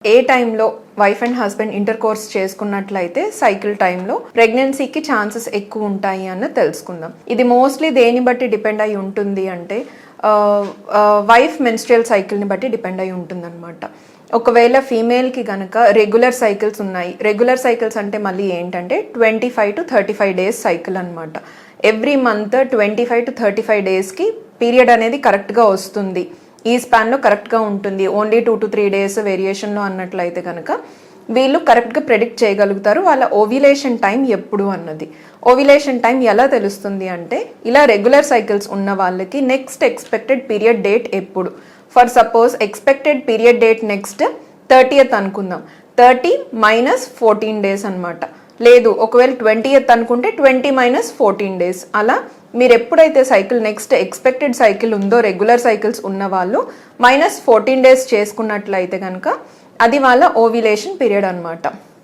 ఏ టైంలో wife and husband inter course చేసుకున్నట్లయితే cycle టైంలో ప్రెగ్నెన్సీకి ఛాన్సెస్ ఎక్కువ ఉంటాయి అన్న తెలుసుకుందాం. ఇది మోస్ట్లీ దేని బట్టి డిపెండ్ అయి ఉంటుంది అంటే వైఫ్ మెన్స్ట్రుయల్ సైకిల్ని బట్టి డిపెండ్ అయి ఉంటుంది అనమాట. ఒకవేళ ఫీమేల్కి కనుక రెగ్యులర్ సైకిల్స్ ఉన్నాయి, రెగ్యులర్ సైకిల్స్ అంటే మళ్ళీ ఏంటంటే 25 to 35 డేస్ సైకిల్ అనమాట. ఎవ్రీ మంత్ 25 to 35 డేస్కి పీరియడ్ అనేది కరెక్ట్గా వస్తుంది, ఈ స్పాన్లో కరెక్ట్గా ఉంటుంది. ఓన్లీ 2 to 3 డేస్ వేరియేషన్లో అన్నట్లయితే కనుక వీళ్ళు కరెక్ట్గా ప్రెడిక్ట్ చేయగలుగుతారు వాళ్ళ ఓవ్యులేషన్ టైం ఎప్పుడు అన్నది. ఓవ్యులేషన్ టైం ఎలా తెలుస్తుంది అంటే ఇలా రెగ్యులర్ సైకిల్స్ ఉన్న వాళ్ళకి నెక్స్ట్ ఎక్స్పెక్టెడ్ పీరియడ్ డేట్ ఎప్పుడు. For suppose expected period date next 30th అనుకుందాం, 30 - 14 డేస్ అనమాట. లేదు ఒకవేళ 20th అనుకుంటే 20 - 14 డేస్. అలా మీరు ఎప్పుడైతే సైకిల్ నెక్స్ట్ ఎక్స్పెక్టెడ్ సైకిల్ ఉందో రెగ్యులర్ సైకిల్స్ ఉన్న వాళ్ళు -14 డేస్ చేసుకున్నట్లయితే కనుక అది వాళ్ళ ఓవ్యులేషన్ పీరియడ్ అనమాట.